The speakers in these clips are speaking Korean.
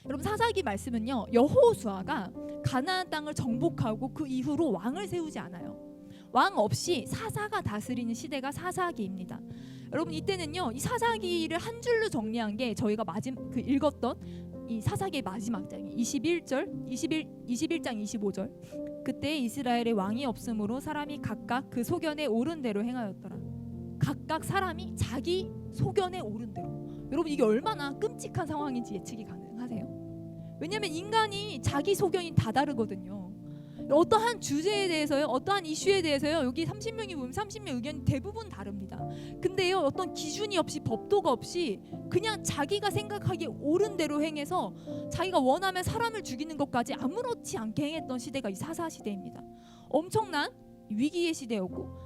여러분 사사기 말씀은요, 여호수아가 가나안 땅을 정복하고 그 이후로 왕을 세우지 않아요. 왕 없이 사사가 다스리는 시대가 사사기입니다. 여러분 이때는요, 이 사사기를 한 줄로 정리한 게 저희가 읽었던 이 사사기의 마지막 장이 21장 25절. 그때 이스라엘의 왕이 없으므로 사람이 각각 그 소견에 옳은 대로 행하였더라. 각각 사람이 자기 소견에 옳은 대로. 여러분 이게 얼마나 끔찍한 상황인지 예측이 가능하세요? 왜냐하면 인간이 자기 소견이 다 다르거든요. 어떠한 주제에 대해서요, 어떠한 이슈에 대해서요, 여기 30명이 보면 30명 의견이 대부분 다릅니다. 근데요, 어떤 기준이 없이 법도가 없이 그냥 자기가 생각하기에 옳은 대로 행해서 자기가 원하면 사람을 죽이는 것까지 아무렇지 않게 행했던 시대가 이 사사 시대입니다. 엄청난 위기의 시대였고,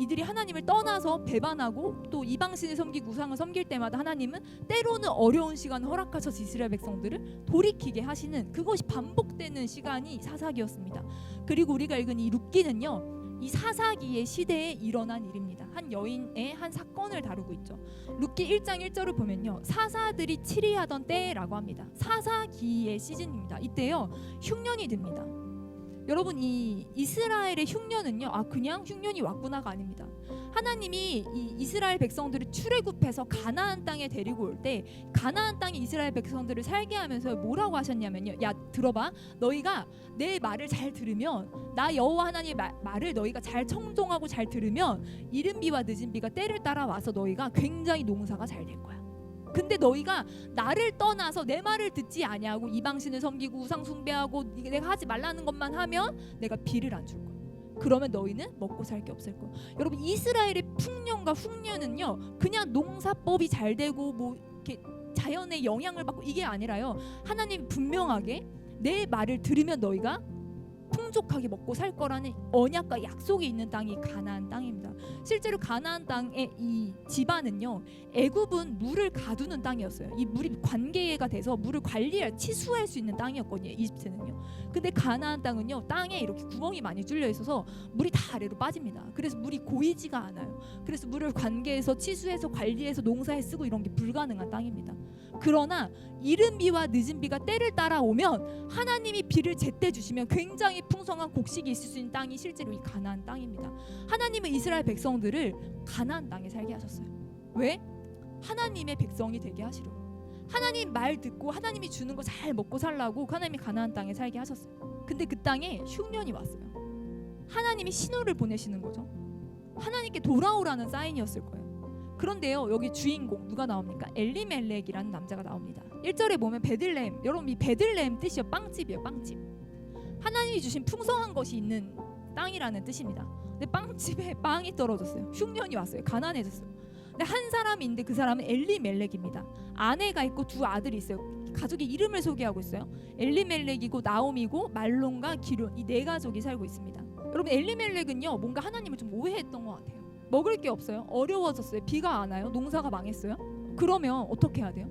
이들이 하나님을 떠나서 배반하고 또 이방신을 섬기고 우상을 섬길 때마다 하나님은 때로는 어려운 시간을 허락하셔서 이스라엘 백성들을 돌이키게 하시는, 그것이 반복되는 시간이 사사기였습니다. 그리고 우리가 읽은 이 룻기는요, 이 사사기의 시대에 일어난 일입니다. 한 여인의 한 사건을 다루고 있죠. 룻기 1장 1절을 보면요, 사사들이 치리하던 때라고 합니다. 사사기의 시즌입니다. 이때요 흉년이 듭니다. 여러분 이 이스라엘의 흉년은요, 그냥 흉년이 왔구나가 아닙니다. 하나님이 이 이스라엘 백성들을 출애굽해서 가나안 땅에 데리고 올 때 가나안 땅에 이스라엘 백성들을 살게 하면서 뭐라고 하셨냐면요, 야 들어봐, 너희가 내 말을 잘 들으면, 나 여호와 하나님의 말을 너희가 잘 청종하고 잘 들으면 이른 비와 늦은 비가 때를 따라 와서 너희가 굉장히 농사가 잘 될 거야. 근데 너희가 나를 떠나서 내 말을 듣지 아니하고 이방신을 섬기고 우상 숭배하고 내가 하지 말라는 것만 하면 내가 비를 안 줄 거야. 그러면 너희는 먹고 살 게 없을 거야. 여러분 이스라엘의 풍년과 흉년은요, 그냥 농사법이 잘 되고 뭐 이렇게 자연의 영향을 받고 이게 아니라요, 하나님이 분명하게 내 말을 들으면 너희가 풍족하게 먹고 살 거라는 언약과 약속이 있는 땅이 가나안 땅입니다. 실제로 가나안 땅의 이 지반은요, 애굽은 물을 가두는 땅이었어요. 이 물이 관계가 돼서 물을 관리할, 치수할 수 있는 땅이었거든요, 이집트는요. 근데 가나안 땅은요, 땅에 이렇게 구멍이 많이 뚫려 있어서 물이 다 아래로 빠집니다. 그래서 물이 고이지가 않아요. 그래서 물을 관계해서 치수해서 관리해서 농사에 쓰고 이런 게 불가능한 땅입니다. 그러나 이른 비와 늦은 비가 때를 따라오면 하나님이 비를 제때 주시면 굉장히 풍성한 곡식이 있을 수 있는 땅이 실제로 이 가나안 땅입니다. 하나님은 이스라엘 백성들을 가나안 땅에 살게 하셨어요. 왜? 하나님의 백성이 되게 하시려고. 하나님 말 듣고 하나님이 주는 거 잘 먹고 살라고 하나님이 가나안 땅에 살게 하셨어요. 근데 그 땅에 흉년이 왔어요. 하나님이 신호를 보내시는 거죠. 하나님께 돌아오라는 사인이었을 거예요. 그런데요, 여기 주인공 누가 나옵니까? 엘리멜렉이라는 남자가 나옵니다. 1절에 보면 베들레헴, 여러분 이 베들레헴 뜻이요, 빵집이에요. 빵집. 하나님이 주신 풍성한 것이 있는 땅이라는 뜻입니다. 근데 빵집에 빵이 떨어졌어요. 흉년이 왔어요. 가난해졌어요. 근데 한 사람이 있는데 그 사람은 엘리멜렉입니다. 아내가 있고 두 아들이 있어요. 가족의 이름을 소개하고 있어요. 엘리멜렉이고 나옴이고 말론과 기륜, 이 네 가족이 살고 있습니다. 여러분 엘리멜렉은요, 뭔가 하나님을 좀 오해했던 것 같아요. 먹을 게 없어요. 어려워졌어요. 비가 안 와요. 농사가 망했어요. 그러면 어떻게 해야 돼요?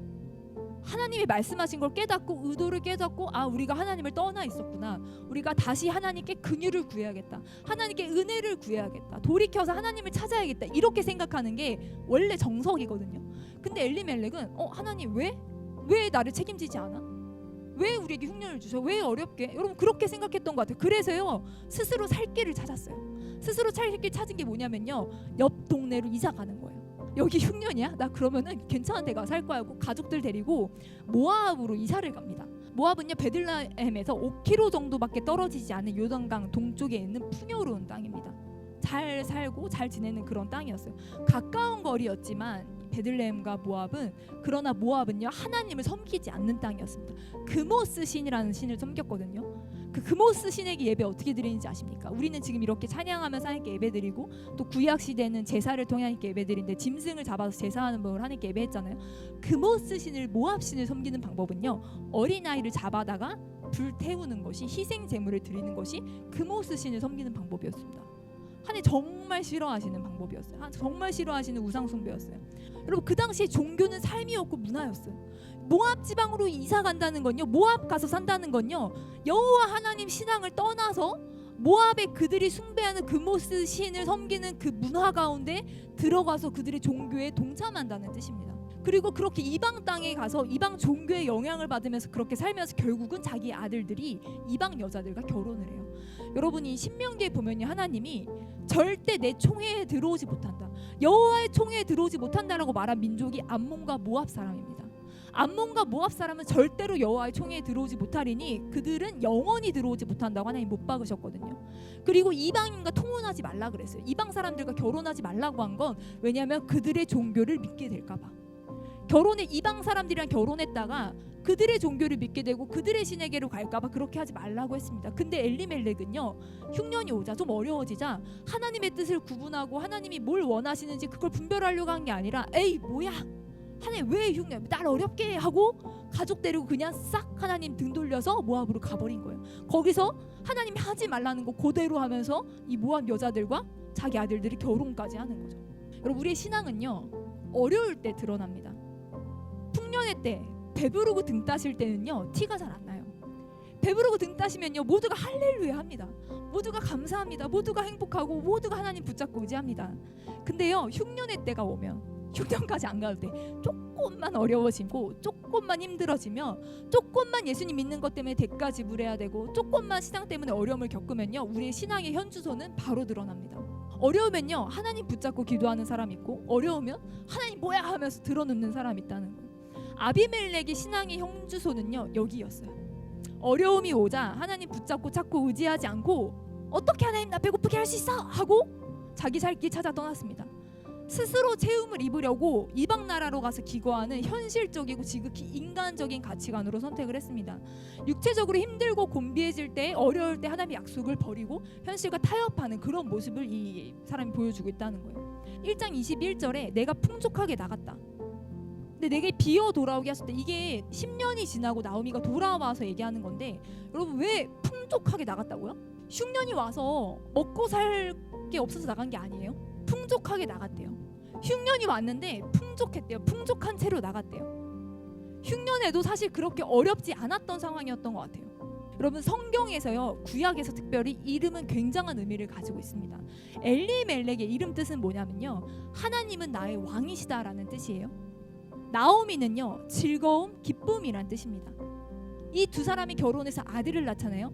하나님이 말씀하신 걸 깨닫고 의도를 깨닫고, 우리가 하나님을 떠나 있었구나. 우리가 다시 하나님께 긍휼을 구해야겠다. 하나님께 은혜를 구해야겠다. 돌이켜서 하나님을 찾아야겠다. 이렇게 생각하는 게 원래 정석이거든요. 근데 엘리멜렉은 하나님 왜 나를 책임지지 않아? 왜 우리에게 흉년을 주셔? 왜 어렵게? 여러분 그렇게 생각했던 것 같아요. 그래서요, 스스로 살 길을 찾았어요. 스스로 살 길 찾은 게 뭐냐면요, 옆 동네로 이사 가는 거예요. 여기 흉년이야? 나 그러면은 괜찮은 데 가서 살 거야 하고 가족들 데리고 모압으로 이사를 갑니다. 모압은요, 베들레헴에서 5km 정도밖에 떨어지지 않은 요단강 동쪽에 있는 풍요로운 땅입니다. 잘 살고 잘 지내는 그런 땅이었어요. 가까운 거리였지만 베들레헴과 모압은, 그러나 모압은요, 하나님을 섬기지 않는 땅이었습니다. 그모스 신이라는 신을 섬겼거든요. 그 그모스 신에게 예배 어떻게 드리는지 아십니까? 우리는 지금 이렇게 찬양하면서 하나님께 예배드리고, 또 구약 시대는 제사를 통해 하나님께 예배드리는데 짐승을 잡아서 제사하는 법을 하나님께 예배했잖아요. 그모스 신을, 모압 신을 섬기는 방법은요, 어린아이를 잡아다가 불 태우는 것이, 희생 제물을 드리는 것이 그모스 신을 섬기는 방법이었습니다. 하나님 정말 싫어하시는 방법이었어요. 정말 싫어하시는 우상 숭배였어요. 여러분 그 당시에 종교는 삶이었고 문화였어요. 모압 지방으로 이사 간다는 건요, 모압 가서 산다는 건요, 여호와 하나님 신앙을 떠나서 모압에 그들이 숭배하는 그모스 신을 섬기는 그 문화 가운데 들어가서 그들의 종교에 동참한다는 뜻입니다. 그리고 그렇게 이방 땅에 가서 이방 종교의 영향을 받으면서 그렇게 살면서 결국은 자기 아들들이 이방 여자들과 결혼을 해요. 여러분이 신명기에 보면요, 하나님이 절대 내 총회에 들어오지 못한다, 여호와의 총회에 들어오지 못한다라고 말한 민족이 암몬과 모압 사람입니다. 암몬과 모압 사람은 절대로 여호와의 총회에 들어오지 못하리니 그들은 영원히 들어오지 못한다고 하나님 못 박으셨거든요. 그리고 이방인과 통혼하지 말라 그랬어요. 이방 사람들과 결혼하지 말라고 한 건 왜냐하면 그들의 종교를 믿게 될까 봐. 결혼에 이방 사람들이랑 결혼했다가 그들의 종교를 믿게 되고 그들의 신에게로 갈까 봐 그렇게 하지 말라고 했습니다. 근데 엘리멜렉은요, 흉년이 오자 좀 어려워지자 하나님의 뜻을 구분하고 하나님이 뭘 원하시는지 그걸 분별하려고 한 게 아니라 에이 뭐야, 하나님 왜 흉년 날 어렵게 하고 가족 데리고 그냥 싹 하나님 등 돌려서 모압으로 가버린 거예요. 거기서 하나님이 하지 말라는 거 그대로 하면서 이 모압 여자들과 자기 아들들이 결혼까지 하는 거죠. 여러분, 우리의 신앙은요 어려울 때 드러납니다. 풍년의 때 배부르고 등 따실 때는요 티가 잘 안 나요. 배부르고 등 따시면요 모두가 할렐루야 합니다. 모두가 감사합니다. 모두가 행복하고 모두가 하나님 붙잡고 의지합니다. 근데요 흉년의 때가 오면, 흉년까지 안 가도 돼, 조금만 어려워지고 조금만 힘들어지면, 조금만 예수님 믿는 것 때문에 대가 지불해야 되고 조금만 신앙 때문에 어려움을 겪으면요 우리의 신앙의 현주소는 바로 드러납니다. 어려우면요 하나님 붙잡고 기도하는 사람 있고, 어려우면 하나님 뭐야 하면서 드러눕는 사람 있다는 거예요. 아비멜렉의 신앙의 현주소는요 여기였어요. 어려움이 오자 하나님 붙잡고 찾고 의지하지 않고 어떻게 하나님 나 배고프게 할 수 있어 하고 자기 살 길 찾아 떠났습니다. 스스로 채움을 입으려고 이방 나라로 가서 기거하는 현실적이고 지극히 인간적인 가치관으로 선택을 했습니다. 육체적으로 힘들고 곤비해질 때, 어려울 때 하나님의 약속을 버리고 현실과 타협하는 그런 모습을 이 사람이 보여주고 있다는 거예요. 1장 21절에 내가 풍족하게 나갔다, 근데 내게 비어 돌아오게 했을 때, 이게 10년이 지나고 나오미가 돌아와서 얘기하는 건데, 여러분 왜 풍족하게 나갔다고요? 흉년이 와서 먹고 살 게 없어서 나간 게 아니에요. 풍족하게 나갔대요. 흉년이 왔는데 풍족했대요. 풍족한 채로 나갔대요. 흉년에도 사실 그렇게 어렵지 않았던 상황이었던 것 같아요. 여러분 성경에서요, 구약에서 특별히 이름은 굉장한 의미를 가지고 있습니다. 엘리멜렉의 이름 뜻은 뭐냐면요, 하나님은 나의 왕이시다라는 뜻이에요. 나오미는요 즐거움, 기쁨이란 뜻입니다. 이 두 사람이 결혼해서 아들을 낳잖아요.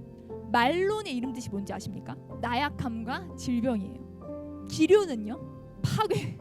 말론의 이름 뜻이 뭔지 아십니까? 나약함과 질병이에요. 기류는요 파괴,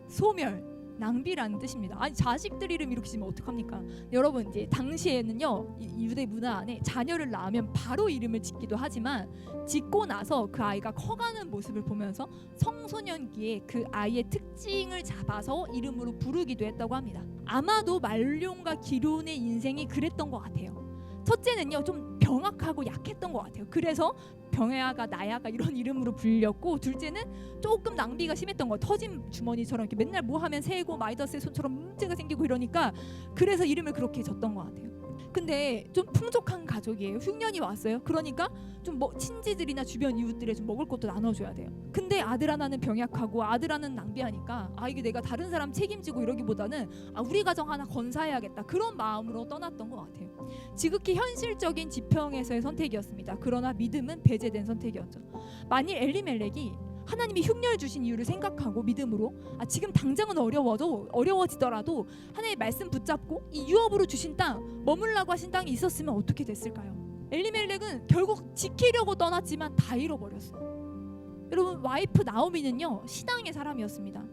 소멸, 낭비라는 뜻입니다. 아니 자식들 이름 이렇게 지면 어떡합니까? 여러분 이제 당시에는요 유대 문화 안에 자녀를 낳으면 바로 이름을 짓기도 하지만 짓고 나서 그 아이가 커가는 모습을 보면서 청소년기에 그 아이의 특징을 잡아서 이름으로 부르기도 했다고 합니다. 아마도 말론과 기론의 인생이 그랬던 것 같아요. 첫째는요 좀 병약하고 약했던 것 같아요. 그래서 병야가 나야가 이런 이름으로 불렸고, 둘째는 조금 낭비가 심했던 거, 터진 주머니처럼 이렇게 맨날 뭐 하면 새고 마이더스의 손처럼 문제가 생기고 이러니까 그래서 이름을 그렇게 졌던 것 같아요. 근데 좀 풍족한 가족이에요. 흉년이 왔어요. 그러니까 좀 뭐 친지들이나 주변 이웃들에 좀 먹을 것도 나눠줘야 돼요. 근데 아들 하나는 병약하고 아들 하나는 낭비하니까 이게 내가 다른 사람 책임지고 이러기보다는 우리 가정 하나 건사해야겠다, 그런 마음으로 떠났던 것 같아요. 지극히 현실적인 지평에서의 선택이었습니다. 그러나 믿음은 배제된 선택이었죠. 만일 엘리멜렉이 하나님이 흉년을 주신 이유를 생각하고 믿음으로 지금 당장은 어려워지더라도 하나님의 말씀 붙잡고 이 유업으로 주신 땅, 머물라고 하신 땅이 있었으면 어떻게 됐을까요? 엘리멜렉은 결국 지키려고 떠났지만 다 잃어버렸어요. 여러분 와이프 나오미는요 신앙의 사람이었습니다.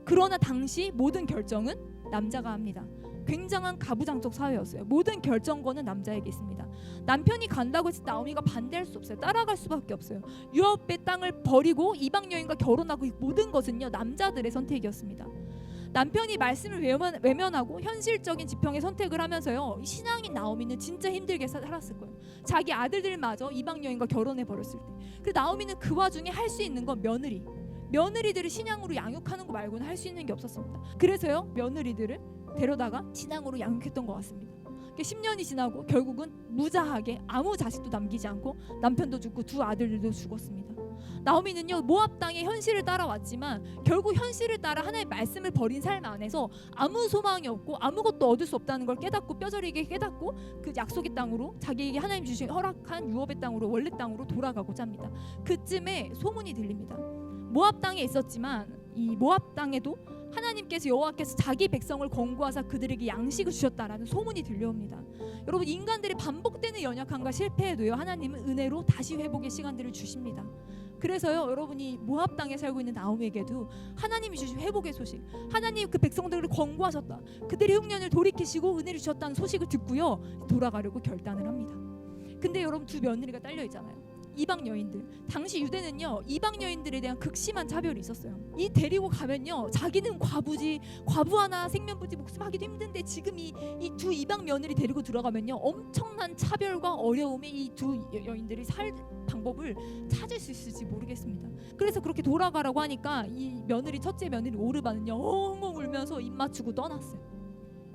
그러나 당시 모든 결정은 남자가 합니다. 굉장한 가부장적 사회였어요. 모든 결정권은 남자에게 있습니다. 남편이 간다고 해서 나오미가 반대할 수 없어요. 따라갈 수밖에 없어요. 유업의 땅을 버리고 이방 여인과 결혼하고, 이 모든 것은요 남자들의 선택이었습니다. 남편이 말씀을 외면하고 현실적인 지평의 선택을 하면서요 신앙인 나오미는 진짜 힘들게 살았을 거예요. 자기 아들들마저 이방 여인과 결혼해 버렸을 때. 그 나오미는 그 와중에 할 수 있는 건 며느리들을 신앙으로 양육하는 거 말고는 할 수 있는 게 없었습니다. 그래서요 며느리들을 데려다가 신앙으로 양육했던 것 같습니다. 10년이 지나고 결국은 무자하게 아무 자식도 남기지 않고 남편도 죽고 두 아들들도 죽었습니다. 나오미는요 모압 땅의 현실을 따라왔지만 결국 현실을 따라 하나님의 말씀을 버린 삶 안에서 아무 소망이 없고 아무것도 얻을 수 없다는 걸 깨닫고, 뼈저리게 깨닫고 그 약속의 땅으로, 자기에게 하나님 주신 허락한 유업의 땅으로, 원래 땅으로 돌아가고자 합니다. 그쯤에 소문이 들립니다. 모압 땅에 있었지만 이 모압 땅에도 하나님께서 여호와께서 자기 백성을 권고하사 그들에게 양식을 주셨다라는 소문이 들려옵니다. 여러분, 인간들의 반복되는 연약함과 실패에도요, 하나님은 은혜로 다시 회복의 시간들을 주십니다. 그래서요, 여러분이 모압 땅에 살고 있는 나오미에게도 하나님이 주신 회복의 소식, 하나님 그 백성들을 권고하셨다, 그들의 흉년을 돌이키시고 은혜를 주셨다는 소식을 듣고요, 돌아가려고 결단을 합니다. 근데 여러분, 두 며느리가 딸려 있잖아요. 이방 여인들. 당시 유대는요, 이방 여인들에 대한 극심한 차별이 있었어요. 이 데리고 가면요, 자기는 과부지, 과부 하나 생면부지 목숨하기도 힘든데 지금 이 두 이방 며느리 데리고 들어가면요, 엄청난 차별과 어려움에 이 두 여인들이 살 방법을 찾을 수 있을지 모르겠습니다. 그래서 그렇게 돌아가라고 하니까 이 며느리, 첫째 며느리 오르바는요, 엉엉 울면서 입 맞추고 떠났어요.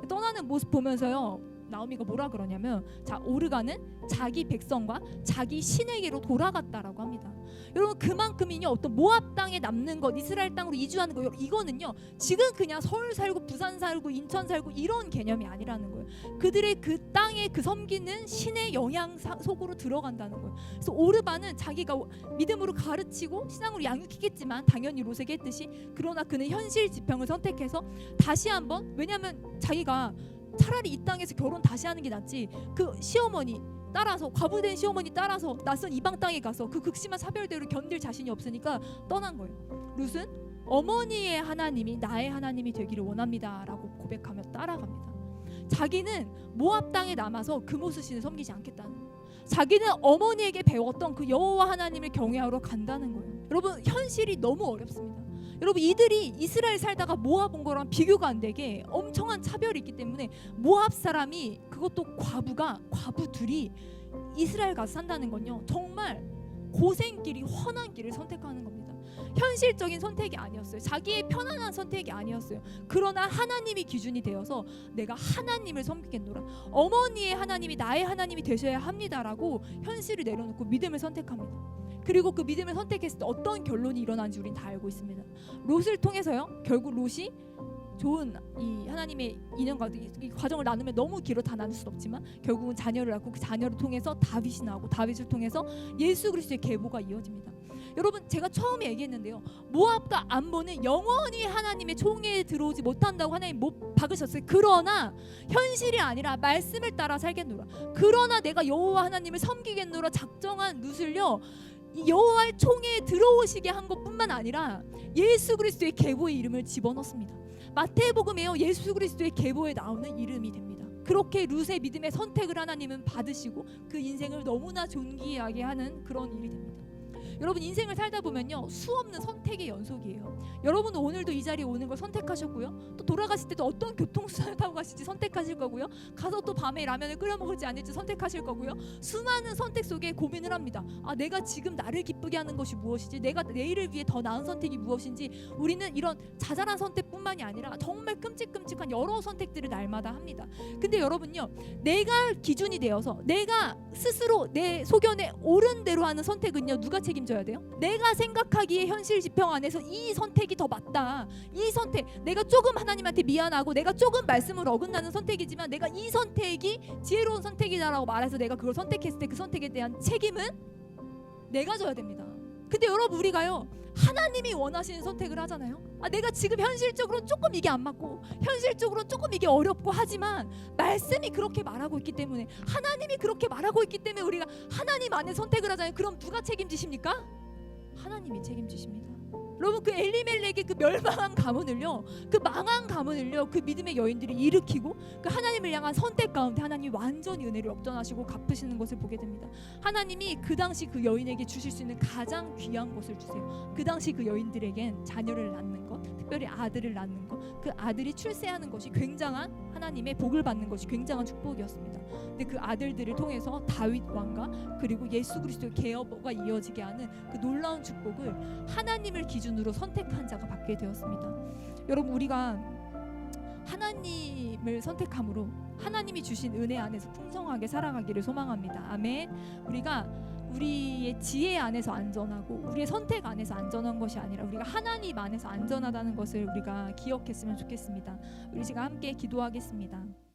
떠나는 모습 보면서요, 나오미가 뭐라 그러냐면, 자, 오르가는 자기 백성과 자기 신에게로 돌아갔다라고 합니다. 여러분, 그만큼이요, 어떤 모압 땅에 남는 것, 이스라엘 땅으로 이주하는 거, 이거는요, 지금 그냥 서울 살고 부산 살고 인천 살고 이런 개념이 아니라는 거예요. 그들의 그 땅에 그 섬기는 신의 영향 속으로 들어간다는 거예요. 그래서 오르바는 자기가 믿음으로 가르치고 신앙으로 양육했겠지만, 당연히 롯에게 했듯이, 그러나 그는 현실 지평을 선택해서 다시 한번, 왜냐하면 자기가 차라리 이 땅에서 결혼 다시 하는 게 낫지, 그 시어머니 따라서, 과부된 시어머니 따라서 낯선 이방 땅에 가서 그 극심한 차별대로 견딜 자신이 없으니까 떠난 거예요. 룻은 어머니의 하나님이 나의 하나님이 되기를 원합니다 라고 고백하며 따라갑니다. 자기는 모압 땅에 남아서 금오스신을 섬기지 않겠다는 거예요. 자기는 어머니에게 배웠던 그 여호와 하나님을 경외하러 간다는 거예요. 여러분, 현실이 너무 어렵습니다. 여러분, 이들이 이스라엘 살다가 모압 온 거랑 비교가 안 되게 엄청난 차별이 있기 때문에, 모압 사람이, 그것도 과부 둘이 이스라엘 가서 산다는 건요, 정말 고생길이 훤한 길을 선택하는 겁니다. 현실적인 선택이 아니었어요. 자기의 편안한 선택이 아니었어요. 그러나 하나님이 기준이 되어서 내가 하나님을 섬기겠노라, 어머니의 하나님이 나의 하나님이 되셔야 합니다라고 현실을 내려놓고 믿음을 선택합니다. 그리고 그 믿음을 선택했을 때 어떤 결론이 일어난지 우린 다 알고 있습니다. 롯을 통해서요, 결국 롯이 좋은 이 하나님의 인연과 이 과정을 나누면 너무 길어 다 나눌 수 없지만, 결국은 자녀를 낳고 그 자녀를 통해서 다윗이 나오고, 다윗을 통해서 예수 그리스도의 계보가 이어집니다. 여러분, 제가 처음에 얘기했는데요, 모압과 암몬은 영원히 하나님의 총회에 들어오지 못한다고 하나님 못 박으셨어요. 그러나 현실이 아니라 말씀을 따라 살겠노라, 그러나 내가 여호와 하나님을 섬기겠노라 작정한 룻을요, 여호와의 총회에 들어오시게 한 것뿐만 아니라 예수 그리스도의 계보의 이름을 집어넣습니다. 마태복음에요, 예수 그리스도의 계보에 나오는 이름이 됩니다. 그렇게 룻의 믿음의 선택을 하나님은 받으시고 그 인생을 너무나 존귀하게 하는 그런 일이 됩니다. 여러분, 인생을 살다 보면요, 수없는 선택의 연속이에요. 여러분도 오늘도 이 자리에 오는 걸 선택하셨고요, 또 돌아가실 때도 어떤 교통수단을 타고 가실지 선택하실 거고요, 가서 또 밤에 라면을 끓여 먹을지 아닐지 선택하실 거고요, 수많은 선택 속에 고민을 합니다. 아, 내가 지금 나를 기쁘게 하는 것이 무엇이지, 내가 내일을 위해 더 나은 선택이 무엇인지. 우리는 이런 자잘한 선택뿐만이 아니라 정말 끔찍끔찍한 여러 선택들을 날마다 합니다. 근데 여러분요, 내가 기준이 되어서 내가 스스로 내 소견에 옳은 대로 하는 선택은요, 누가 책임져야 돼요? 내가 생각하기에 현실 지평 안에서 이 선택이 더 맞다, 이 선택, 내가 조금 하나님한테 미안하고 내가 조금 말씀을 어긋나는 선택이지만 내가 이 선택이 지혜로운 선택이다라고 말해서 내가 그걸 선택했을 때 그 선택에 대한 책임은 내가 져야 됩니다. 근데 여러분, 우리가요, 하나님이 원하시는 선택을 하잖아요. 아, 내가 지금 현실적으로 조금 이게 안 맞고, 현실적으로 조금 이게 어렵고 하지만 말씀이 그렇게 말하고 있기 때문에, 하나님이 그렇게 말하고 있기 때문에 우리가 하나님 안에 선택을 하잖아요. 그럼 누가 책임지십니까? 하나님이 책임지십니다. 여러분, 그 엘리멜렉의 그 멸망한 가문을요, 그 망한 가문을요, 그 믿음의 여인들이 일으키고 그 하나님을 향한 선택 가운데 하나님이 완전히 은혜를 역전하시고 갚으시는 것을 보게 됩니다. 하나님이 그 당시 그 여인에게 주실 수 있는 가장 귀한 것을 주세요. 그 당시 그 여인들에겐 자녀를 낳는 것, 특별히 아들을 낳는 것, 그 아들이 출세하는 것이 굉장한, 하나님의 복을 받는 것이 굉장한 축복이었습니다. 근데 그 아들들을 통해서 다윗 왕과 그리고 예수 그리스도의 계보가 이어지게 하는 그 놀라운 축복을 하나님을 기준으로 선택한 자가 받게 되었습니다. 여러분, 우리가 하나님을 선택함으로 하나님이 주신 은혜 안에서 풍성하게 살아가기를 소망합니다. 아멘. 우리가 우리의 지혜 안에서 안전하고 우리의 선택 안에서 안전한 것이 아니라 우리가 하나님 안에서 안전하다는 것을 우리가 기억했으면 좋겠습니다. 우리 지금 함께 기도하겠습니다.